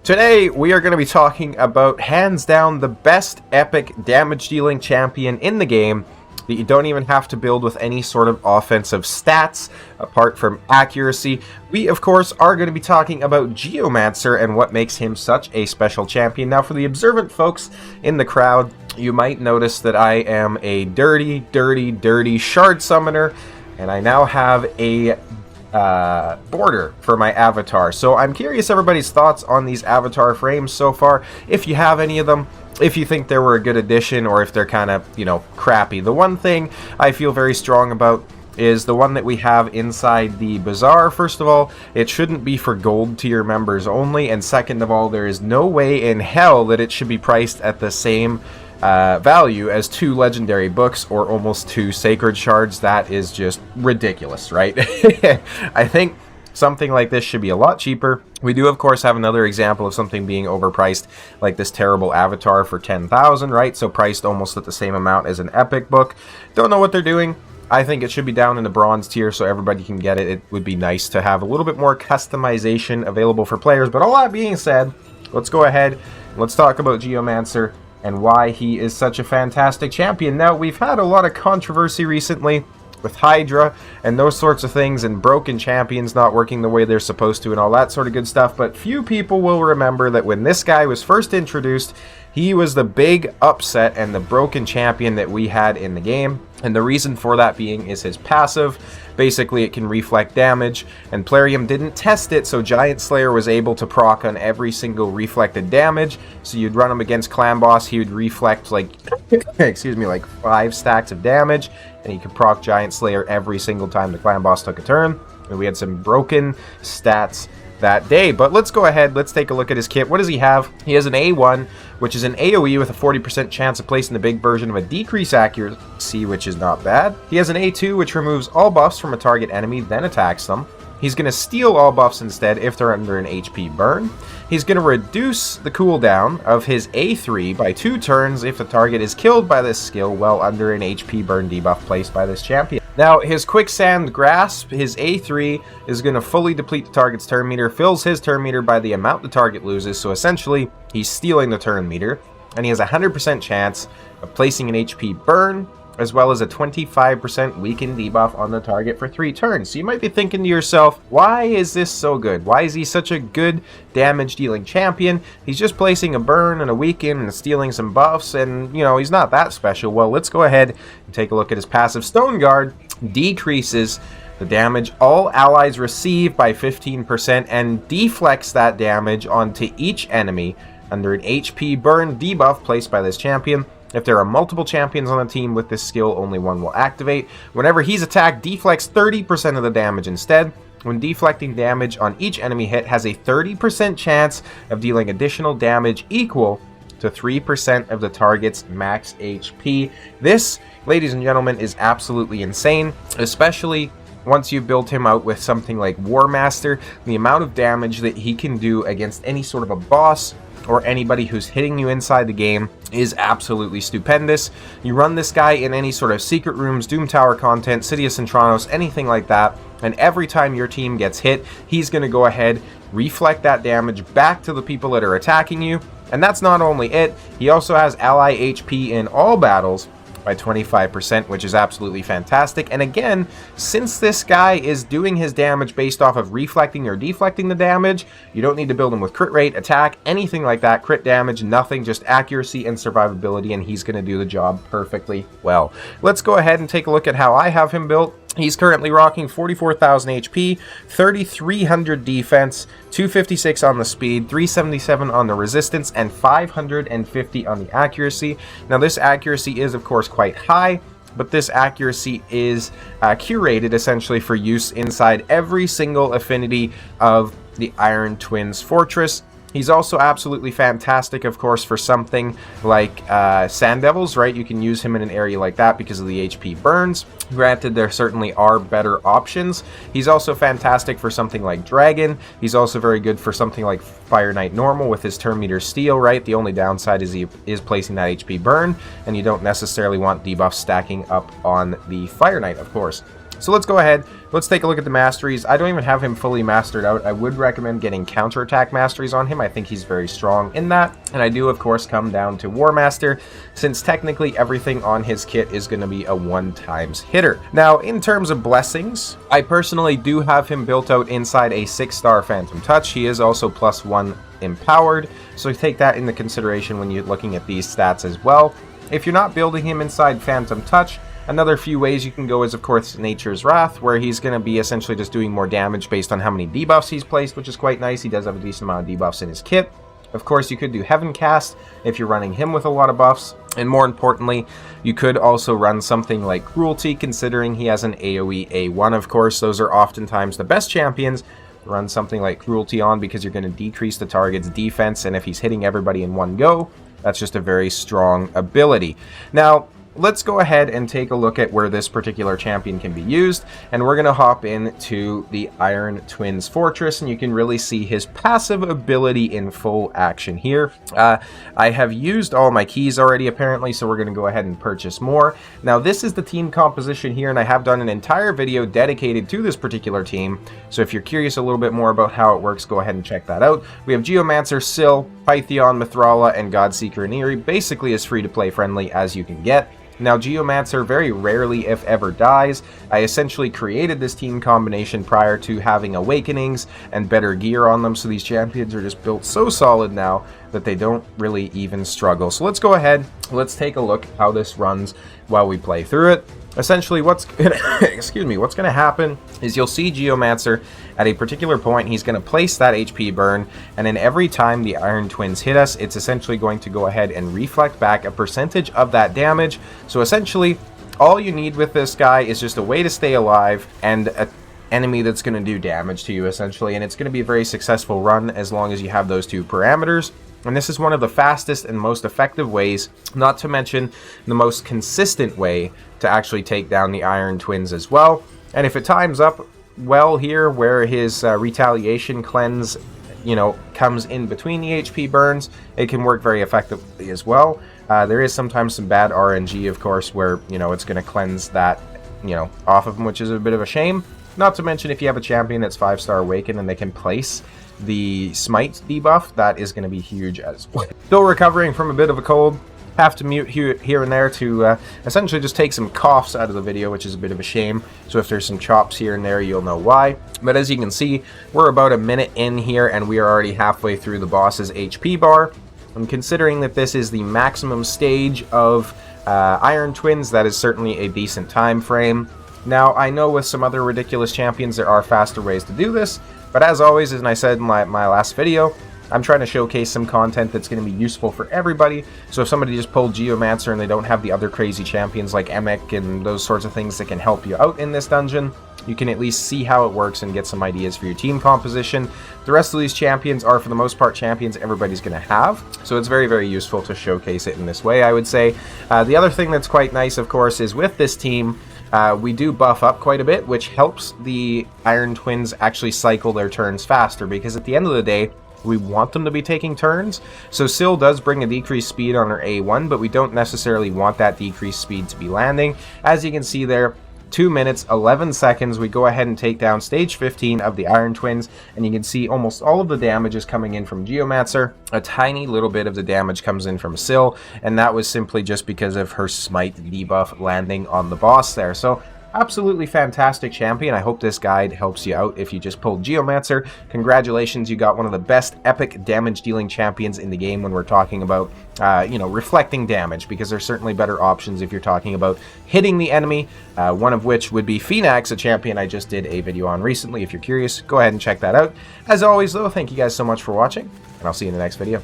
Today, we are going to be talking about, hands down, the best epic damage-dealing champion in the game that you don't even have to build with any sort of offensive stats, apart from accuracy. We, of course, are going to be talking about Geomancer and what makes him such a special champion. Now, for the observant folks in the crowd, you might notice that I am a dirty shard summoner, and I now have a border for my avatar. So I'm curious everybody's thoughts on these avatar frames so far, if you have any of them, if you think they were a good addition, or if they're kind of, crappy. The one thing I feel very strong about is the one that we have inside the bazaar. First of all, it shouldn't be for gold tier members only, and second of all, there is no way in hell that it should be priced at the same value as 2 legendary books or almost 2 sacred shards. That is just ridiculous, right? I think something like this should be a lot cheaper. We do, of course, have another example of something being overpriced, like this terrible avatar for 10,000, right? So priced almost at the same amount as an epic book. Don't know what they're doing. I think it should be down in the bronze tier so everybody can get it. It would be nice to have a little bit more customization available for players. But all that being said, let's go ahead and let's talk about Geomancer and why he is such a fantastic champion. Now, we've had a lot of controversy recently with Hydra and those sorts of things, and broken champions not working the way they're supposed to and all that sort of good stuff, but few people will remember that when this guy was first introduced, he was the big upset and the broken champion that we had in the game. And the reason for that being is his passive. Basically, it can reflect damage, and Plarium didn't test it, so Giant Slayer was able to proc on every single reflected damage. So you'd run him against Clan Boss, he would reflect like 5 stacks of damage, and he could proc Giant Slayer every single time the Clan Boss took a turn. And we had some broken stats that day. But let's go ahead, let's take a look at his kit. What does he have? He has an A1, which is an AoE with a 40% chance of placing the big version of a decrease accuracy, which is not bad. He has an A2, which removes all buffs from a target enemy, then attacks them. He's going to steal all buffs instead if they're under an HP burn. He's going to reduce the cooldown of his A3 by 2 turns if the target is killed by this skill while under an HP burn debuff placed by this champion. Now, his Quicksand Grasp, his A3, is going to fully deplete the target's turn meter, fills his turn meter by the amount the target loses, so essentially, he's stealing the turn meter, and he has a 100% chance of placing an HP burn, as well as a 25% weaken debuff on the target for 3 turns. So you might be thinking to yourself, why is this so good? Why is he such a good damage-dealing champion? He's just placing a burn and a weaken and stealing some buffs, and, he's not that special. Well, let's go ahead and take a look at his passive. Stone Guard decreases the damage all allies receive by 15% and deflects that damage onto each enemy under an HP burn debuff placed by this champion. If there are multiple champions on the team with this skill, only one will activate. Whenever he's attacked, deflects 30% of the damage instead. When deflecting damage on each enemy hit, has a 30% chance of dealing additional damage equal to 3% of the target's max HP. This, ladies and gentlemen, is absolutely insane, especially once you've built him out with something like War Master. The amount of damage that he can do against any sort of a boss or anybody who's hitting you inside the game is absolutely stupendous. You run this guy in any sort of secret rooms, Doom Tower content, City of Centranos, anything like that, and every time your team gets hit, he's going to go ahead, reflect that damage back to the people that are attacking you. And that's not only it, he also has ally HP in all battles by 25%, which is absolutely fantastic. And again, since this guy is doing his damage based off of reflecting or deflecting the damage, you don't need to build him with crit rate, attack, anything like that, crit damage, nothing, just accuracy and survivability, and he's going to do the job perfectly well. Let's go ahead and take a look at how I have him built. He's currently rocking 44,000 HP, 3,300 defense, 256 on the speed, 377 on the resistance, and 550 on the accuracy. Now, this accuracy is, of course, quite high, but this accuracy is curated essentially for use inside every single affinity of the Iron Twins Fortress. He's also absolutely fantastic, of course, for something like Sand Devils, right? You can use him in an area like that because of the HP burns. Granted, there certainly are better options. He's also fantastic for something like Dragon. He's also very good for something like Fire Knight normal with his turn meter steal, right? The only downside is he is placing that HP burn, and you don't necessarily want debuffs stacking up on the Fire Knight, of course. So let's go ahead. Let's take a look at the masteries. I don't even have him fully mastered out. I would recommend getting counterattack masteries on him. I think he's very strong in that. And I do, of course, come down to War Master, since technically everything on his kit is going to be a 1x hitter. Now, in terms of blessings, I personally do have him built out inside a 6-star Phantom Touch. He is also +1 empowered, so take that into consideration when you're looking at these stats as well. If you're not building him inside Phantom Touch, another few ways you can go is, of course, Nature's Wrath, where he's going to be essentially just doing more damage based on how many debuffs he's placed, which is quite nice. He does have a decent amount of debuffs in his kit. Of course, you could do Heaven Cast if you're running him with a lot of buffs. And more importantly, you could also run something like Cruelty, considering he has an AoE A1, of course. Those are oftentimes the best champions to run something like Cruelty on, because you're going to decrease the target's defense, and if he's hitting everybody in one go, that's just a very strong ability. Now, let's go ahead and take a look at where this particular champion can be used, and we're going to hop into the Iron Twins Fortress, and you can really see his passive ability in full action here. I have used all my keys already, apparently, so we're going to go ahead and purchase more. Now, this is the team composition here, and I have done an entire video dedicated to this particular team, so if you're curious a little bit more about how it works, go ahead and check that out. We have Geomancer, Syl, Pythion, Mithrala, and Godseeker Aniri, basically as free-to-play friendly as you can get. Now, Geomancer very rarely, if ever, dies. I essentially created this team combination prior to having Awakenings and better gear on them, so these champions are just built so solid now that they don't really even struggle. So let's go ahead, let's take a look how this runs while we play through it. Essentially, what's gonna happen is you'll see Geomancer at a particular point. He's going to place that HP burn, and then every time the Iron Twins hit us, it's essentially going to go ahead and reflect back a percentage of that damage. So essentially, all you need with this guy is just a way to stay alive and an enemy that's going to do damage to you, essentially, and it's going to be a very successful run as long as you have those two parameters. And this is one of the fastest and most effective ways, not to mention the most consistent way to actually take down the Iron Twins as well. And if it times up well here, where his retaliation cleanse, comes in between the HP burns, it can work very effectively as well. There is sometimes some bad RNG, of course, where, it's going to cleanse that, off of him, which is a bit of a shame. Not to mention, if you have a champion that's 5-star Awaken and they can place the Smite debuff, that is going to be huge as well. Still recovering from a bit of a cold. Have to mute here and there to essentially just take some coughs out of the video, which is a bit of a shame. So if there's some chops here and there, you'll know why. But as you can see, we're about a minute in here, and we are already halfway through the boss's HP bar. And considering that this is the maximum stage of Iron Twins, that is certainly a decent time frame. Now, I know with some other ridiculous champions, there are faster ways to do this. But as always, as I said in my last video, I'm trying to showcase some content that's going to be useful for everybody. So if somebody just pulled Geomancer and they don't have the other crazy champions like Emek and those sorts of things that can help you out in this dungeon, you can at least see how it works and get some ideas for your team composition. The rest of these champions are, for the most part, champions everybody's going to have. So it's very, very useful to showcase it in this way, I would say. The other thing that's quite nice, of course, is with this team, we do buff up quite a bit, which helps the Iron Twins actually cycle their turns faster, because at the end of the day, we want them to be taking turns. So Syl does bring a decreased speed on her A1, but we don't necessarily want that decreased speed to be landing. As you can see there, 2 minutes, 11 seconds, we go ahead and take down stage 15 of the Iron Twins, and you can see almost all of the damage is coming in from Geomancer. A tiny little bit of the damage comes in from Syl, and that was simply just because of her Smite debuff landing on the boss there. So absolutely fantastic champion. I hope this guide helps you out if you just pulled Geomancer. Congratulations, you got one of the best epic damage dealing champions in the game when we're talking about, reflecting damage, because there's certainly better options if you're talking about hitting the enemy, one of which would be Phoenix, a champion I just did a video on recently. If you're curious, go ahead and check that out. As always, though, thank you guys so much for watching, and I'll see you in the next video.